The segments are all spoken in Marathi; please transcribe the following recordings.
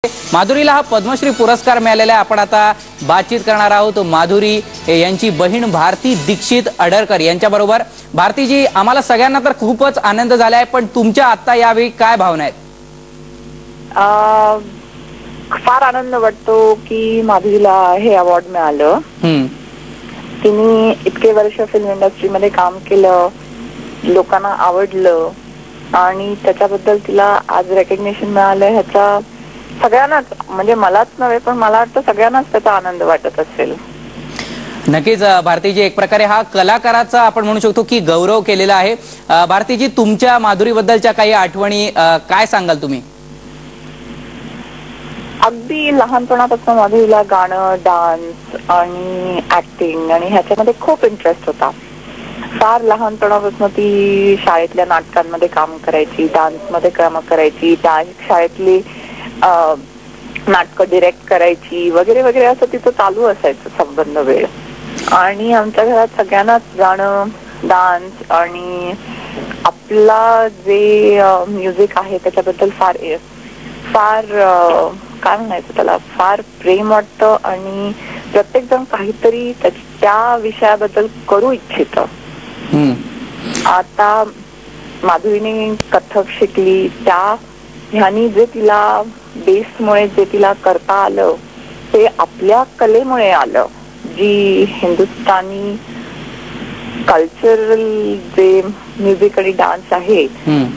माधुरीला हा पद्मश्री पुरस्कार मिळालेला आहे। आपण आता बातचीत करणार आहोत माधुरी यांची बहीण भारती दीक्षित अडरकर यांच्याबरोबर। भारतीजी, आम्हाला सगळ्यांना तर खूपच आनंद झाला आहे, पण तुमच्या आता यावेळी काय भावना आहेत? फार आनंद वाटतो की माधुरीला हे अवॉर्ड मिळालं। तिने इतके वर्ष फिल्म इंडस्ट्रीमध्ये काम केलं, लोकांना आवडलं आणि त्याच्याबद्दल तिला आज रेकग्निशन मिळालं। ह्याचा सगळ्यांनाच, म्हणजे मलाच नव्हे पण मला वाटतं सगळ्यांनाच त्याचा आनंद वाटत असेल। नक्कीच भारतीजी, एक प्रकारे हा कलाकाराचा आपण म्हणू शकतो की गौरव केलेला आहे। भारतीजी, तुमच्या माधुरीबद्दलच्या काही आठवणी काय सांगाल तुम्ही? अगदी लहानपणापासून माधुरीला गाणं, डान्स आणि ऍक्टिंग आणि ह्याच्यामध्ये खूप इंटरेस्ट होता। फार लहानपणापासून ती शाळेतल्या नाटकांमध्ये काम करायची, डान्समध्ये काम करायची, शाळेतली नाटकं डिरेक्ट करायची वगैरे वगैरे, असं तिचं चालू असायचं संबंध वेळ। आणि आमच्या घरात सगळ्यांनाच गाणं, डान्स आणि आपला जे म्युझिक आहे त्याच्याबद्दल फार फार काय म्हणायचं त्याला, फार प्रेम वाटतं आणि प्रत्येक जण काहीतरी त्या विषयाबद्दल करू इच्छित। आता माधुरीने कथक शिकली, त्या ह्यानी जे तिला बेसमुळे जे तिला करता आलं ते आपल्या कलेमुळे आलं, जी हिंदुस्थानी कल्चरल जे म्युझिक आणि डान्स आहे,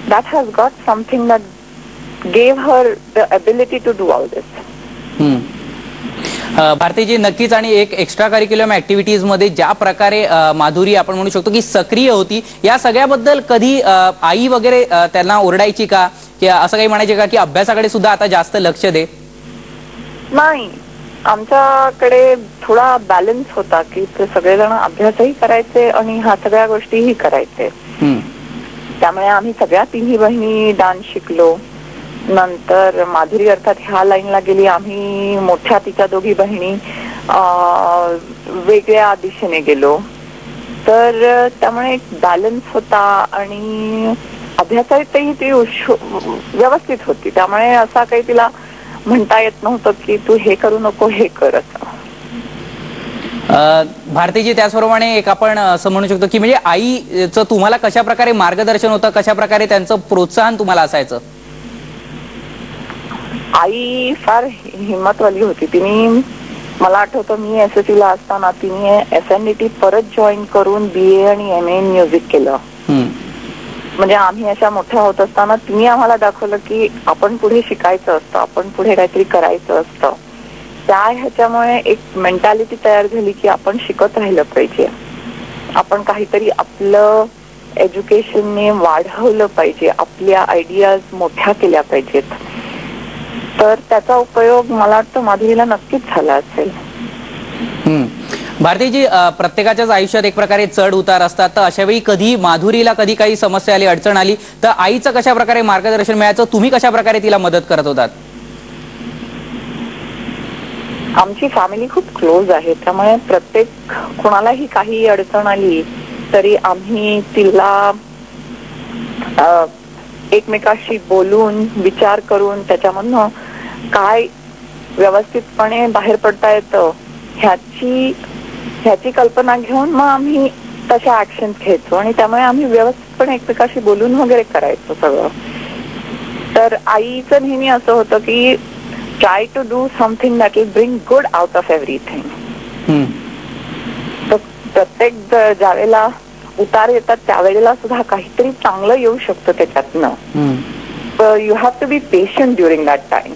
that has got something that gave her the ability to do all this. भारतीजी, नक्कीच, आणि एक एक्स्ट्रा करिक्युलम ऍक्टिव्हिटीज मध्ये ज्या प्रकारे माधुरी आपण म्हणू शकतो की सक्रिय होती, या सगळ्याबद्दल कधी आई वगैरे त्यांना ओरडायची का, की असं काही म्हणायचे का की अभ्यासाकडे सुद्धा आता जास्त लक्ष दे? नाही, आमच्याकडे थोडा बॅलन्स होता की ते सगळेजण अभ्यासही करायचे आणि ह्या सगळ्या गोष्टीही करायचे। त्यामुळे आम्ही सगळ्या तिन्ही बहिणी डान्स शिकलो। नंतर माधुरी अर्थात ह्या लाईनला गेली, आम्ही मोठ्या तिच्या दोघी बहिणी वेगळ्या दिशेने गेलो। तर त्यामुळे एक बॅलन्स होता आणि अभ्यासातही ती व्यवस्थित होती। त्यामुळे असा काही तिला म्हणता येत नव्हतं की तू हे करू नको, हे कर असं। भारतीजी, त्याचप्रमाणे एक आपण असं म्हणू शकतो की म्हणजे आईचं तुम्हाला कशा प्रकारे मार्गदर्शन होतं, कशा प्रकारे त्यांचं प्रोत्साहन तुम्हाला असायचं? आई फार हिम्मतवाली होती। तिने, मला आठवतं मी SSC ला असताना तिने SNDT परत जॉईन करून BA आणि MA इन म्युझिक केलं। म्हणजे आम्ही अशा मोठ्या होत असताना तिने आम्हाला दाखवलं की आपण पुढे शिकायचं असतं, आपण पुढे काहीतरी करायचं असतं। त्या ह्याच्यामुळे एक मेंटॅलिटी तयार झाली की आपण शिकत राहिलं पाहिजे, आपण काहीतरी आपलं एज्युकेशनने वाढवलं पाहिजे, आपल्या आयडियाज मोठ्या केल्या पाहिजेत। तर त्याचा उपयोग मला वाटतं माधुरीला नक्कीच झाला असेल। भारतीजी, प्रत्येकाच्याच आयुष्यात एक प्रकारे चढ उतार असतात, तर अशा वेळी कधी माधुरीला कधी काही समस्या आली, अडचण आली, तर आईचं कशा प्रकारे मार्गदर्शन मिळायचं, तुम्ही कशा प्रकारे तिला मदत करत होतात? आमची फॅमिली खूप क्लोज आहे, त्यामुळे प्रत्येक कोणालाही काही अडचण आली तरी आम्ही तिला एकमेकाशी बोलून विचार करून त्याच्यामधनं काय व्यवस्थितपणे बाहेर पडता येतं ह्याची कल्पना घेऊन मग आम्ही तशा ऍक्शन्स घ्यायचो आणि त्यामुळे आम्ही व्यवस्थितपणे एकमेकाशी बोलून वगैरे करायचो सगळं। तर आईचं नेहमी असं होतं की try to do something that will bring good out of everything. तर प्रत्येक ज्यावेळेला उतार येतात त्यावेळेला सुद्धा काहीतरी चांगलं येऊ शकतं त्याच्यातनं। You have to be patient during that time.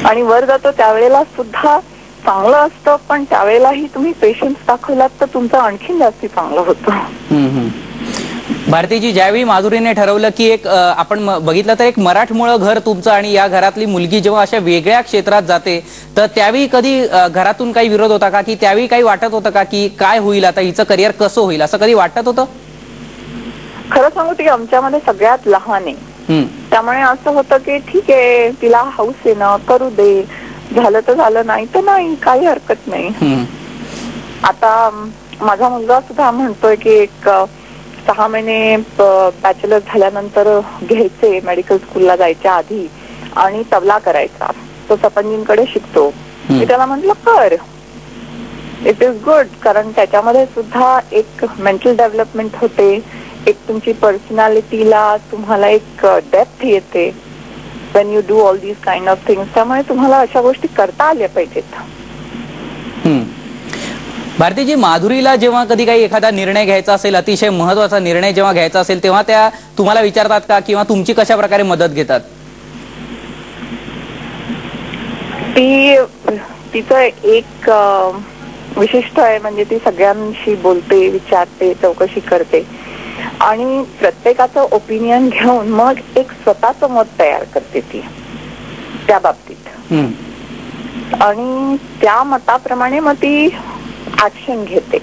आणि वर जातो त्यावेळेला सुद्धा चांगलं असतं, पण त्यावेळेलाही तुम्ही पेशन्स दाखवलात तर तुमचं आणखीन जास्ती चांगलं होतं। भारतीजी, ज्यावेळी माधुरीने ठरवलं की एक आपण बघितलं तर एक मराठमोळं घर तुमचं आणि या घरातली मुलगी जेव्हा अशा वेगळ्या क्षेत्रात जाते, तर त्यावेळी कधी घरातून काही विरोध होता का, की त्यावेळी काही वाटत होतं का की काय होईल आता, हिचं करिअर कसं होईल, असं कधी वाटत होतं? खरं सांगू, ती आमच्यामध्ये सगळ्यात लहान आहे, त्यामुळे असं होतं की ठीक आहे, तिला हौस आहे ना, करू दे, झालं तर झालं, नाही तर नाही, काही हरकत नाही। आता माझा मुलगा सुद्धा म्हणतोय की एक 6 महिने बॅचलर झाल्यानंतर घ्यायचे मेडिकल स्कूलला जायच्या आधी आणि तबला करायचा. तो सपंजींकडे शिकतो. मी त्याला म्हटलं कर, इट इज गुड, कारण त्याच्यामध्ये सुद्धा एक मेंटल डेव्हलपमेंट होते, एक तुमची पर्सनॅलिटीला तुम्हाला एक डेप्थ येते Wien you do all these kind of things. त्यामुळे तुम्हाला अशा गोष्टी करता आल्या पाहिजेत. भारतीजी, माधुरीला जेव्हा कधी काही एखादा निर्णय घ्यायचा असेल, अतिशय महत्वाचा निर्णय जेव्हा घ्यायचा असेल, तेव्हा त्या तुम्हाला विचारतात का, किंवा तुमची कशा प्रकारे मदत घेतात? तिचं एक विशिष्ट आहे, म्हणजे ती सगळ्यांशी बोलते, विचारते, चौकशी करते आणि प्रत्येकाचं ओपिनियन घेऊन मग एक स्वतःचं मत तयार करते ती त्या बाबतीत. आणि त्या मताप्रमाणे मग ती ऍक्शन घेते.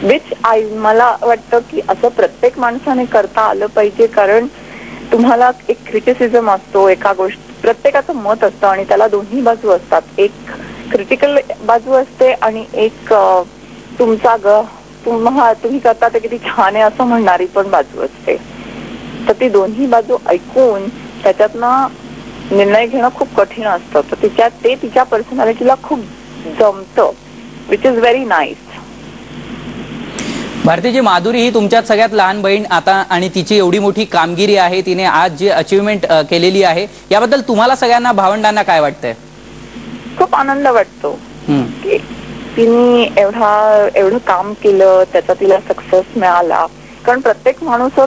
विच मला वाटतं की असं प्रत्येक माणसाने करता आलं पाहिजे, कारण तुम्हाला एक क्रिटिसिझम असतो, एका गोष्टी प्रत्येकाचं मत असतं आणि त्याला दोन्ही बाजू असतात. एक क्रिटिकल बाजू असते आणि एक तुम्ही करता ते किती छान आहे असं म्हणणारी पण बाजू असते. तर ती दोन्ही बाजू ऐकून त्याच्यातनं निर्णय घेणं खूप कठीण असतं. तर ते तिच्या पर्सनॅलिटीला खूप जमतं, which is very nice. Bhartiji, Madhuri ही तुमच्यात सगळ्यात लहान बहीण आता, आणि तिची एवढी मोठी कामगिरी आहे, तिने आज जी अचीवमेंट केलेली आहे, याबद्दल तुम्हाला सगळ्यांना भावंडांना काय वाटतंय? खूप आनंद वाटतो की तिने एवढं काम केलं, त्याचा तिला सक्सेस मिळाला. कारण प्रत्येक माणूस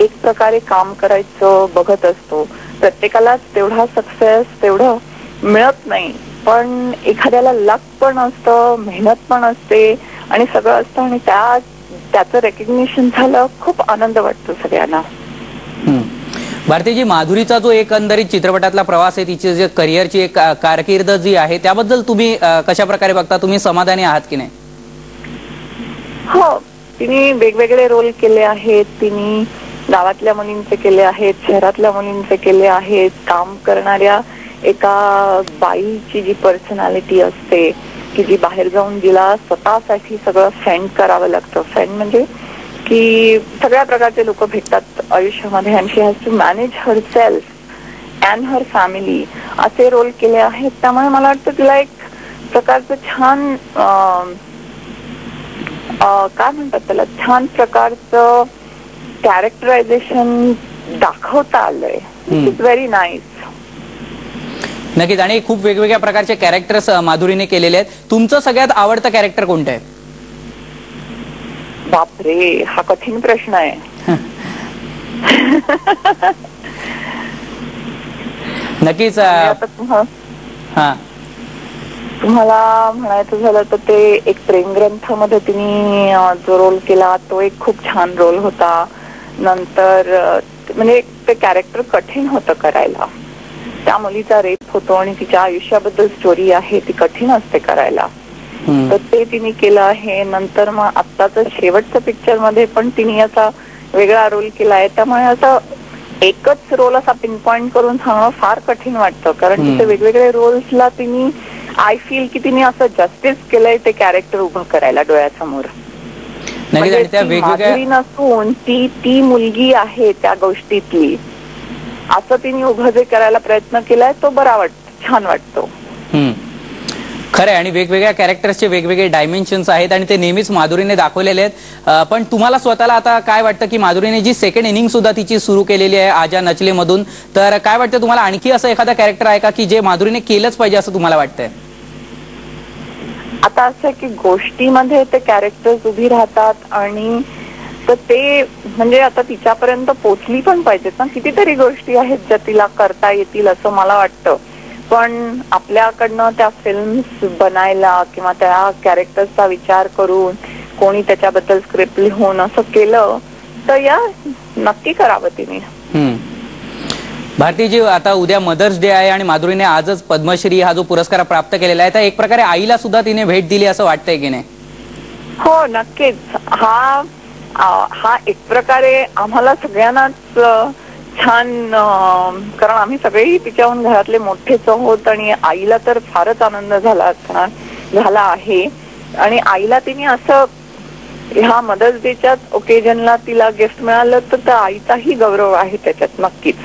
एक प्रकारे काम करायचं बघत असतो, प्रत्येकालाच तेवढा सक्सेस तेवढं मिळत नाही, पण एखाद्याला लक पण असतं, मेहनत पण असते आणि सगळं असतं, आणि त्याचं रेकग्निशन झालं. खूप आनंद वाटतो सगळ्यांना. भारतीजी, माधुरीचा जो एकंदरीत चित्रपटातला प्रवास आहे, तिची जे करिअरची एक कारकीर्द जी आहे, त्याबद्दल तुम्ही कशा प्रकारे बघता? तुम्ही समाधानी आहात की नाही? हो, तिने वेगवेगळे रोल केले आहेत. तिने गावातल्या मुलींचे केले आहेत, शहरातल्या मुलींचे केले आहेत. काम करणाऱ्या एका बाईची जी पर्सनॅलिटी असते की जी बाहेर जाऊन जिला स्वतःसाठी सगळं फेंड करावं लागतं. फेंड म्हणजे की सगळ्या प्रकारचे लोक भेटतात आयुष्यामध्ये, and she has to manage herself and her family, असे रोल केले आहेत. त्यामुळे मला वाटतं तिला एक प्रकारचं छान काय म्हणतात त्याला, छान प्रकारचं कॅरेक्टरायझेशन दाखवता आलंय. It's very nice. नक्कीच, आणि खूप वेगवेगळ्या प्रकारचे कॅरेक्टर्स माधुरीने केलेले आहेत. तुमचं सगळ्यात आवडतं कॅरेक्टर कोणतं आहे? बापरे, हा कठीण प्रश्न आहे. नक्कीच. तुम्हाला म्हणायचं झालं तर ते एक प्रेम ग्रंथ मध्ये तिने जो रोल केला तो एक खूप छान रोल होता. नंतर म्हणजे ते कॅरेक्टर कठीण होतं करायला. त्या मुलीचा रेप होतो आणि तिच्या आयुष्याबद्दल स्टोरी आहे, ती कठीण असते करायला, तर ते तिने केलं आहे. नंतर मग आत्ताच शेवटच्या पिक्चर मध्ये पण तिने याचा वेगळा रोल केला आहे. त्यामुळे असं एकच रोल असा पिन पॉइंट करून सांगणं फार कठीण वाटतं, कारण तिथे वेगवेगळे रोल्सला तिने आय फील की तिने असं जस्टिस केलंय ते कॅरेक्टर उभं करायला डोळ्यासमोर. माधुरी नसून ती मुलगी आहे त्या गोष्टीतली, असं तिने उभं जे करायला प्रयत्न केलाय तो बरा वाटतो, छान वाटतो. खरं आहे, आणि वेगवेगळ्या कॅरेक्टर्सचे वेगवेगळे डायमेन्शन्स आहेत आणि ते नेहमीच माधुरीने दाखवलेले आहेत. पण तुम्हाला स्वतःला आता काय वाटतं की माधुरीने जी सेकंड इनिंग सुद्धा तिची सुरू केलेली आहे आजा नचले मधून, तर काय वाटतं तुम्हाला, आणखी असं एखादा कॅरेक्टर आहे का की जे माधुरीने केलंच पाहिजे असं तुम्हाला वाटतंय? आता असं की गोष्टीमध्ये ते कॅरेक्टर्स उभी राहतात आणि तर ते म्हणजे आता तिच्यापर्यंत पोचली पण पाहिजेत ना. कितीतरी गोष्टी आहेत ज्या तिला करता येतील असं मला वाटतं, पण आपल्याकडनं त्या फिल्म्स बनायला किंवा त्या कॅरेक्टर्सचा विचार करून कोणी त्याच्याबद्दल स्क्रिप्ट लिहून असं केलं तर नक्की करावं तिने. भारतीजी, आता उद्या मदर्स डे आहे आणि माधुरीने आजच पद्मश्री हा जो पुरस्कार प्राप्त केलेला आहे, तर एक प्रकारे आईला सुद्धा तिने भेट दिली असं वाटतंय की नाही? हो, नक्कीच. हा एक प्रकारे आम्हाला सगळ्यांनाच छान, कारण आम्ही सगळेही तिच्याहून घरातले मोठेच आहोत आणि आईला तर फारच आनंद झाला आहे. आणि आईला तिने असं ह्या मदर्स डेच्याच ओकेजनला तिला गिफ्ट मिळालं तर आईचाही गौरव आहे त्याच्यात नक्कीच.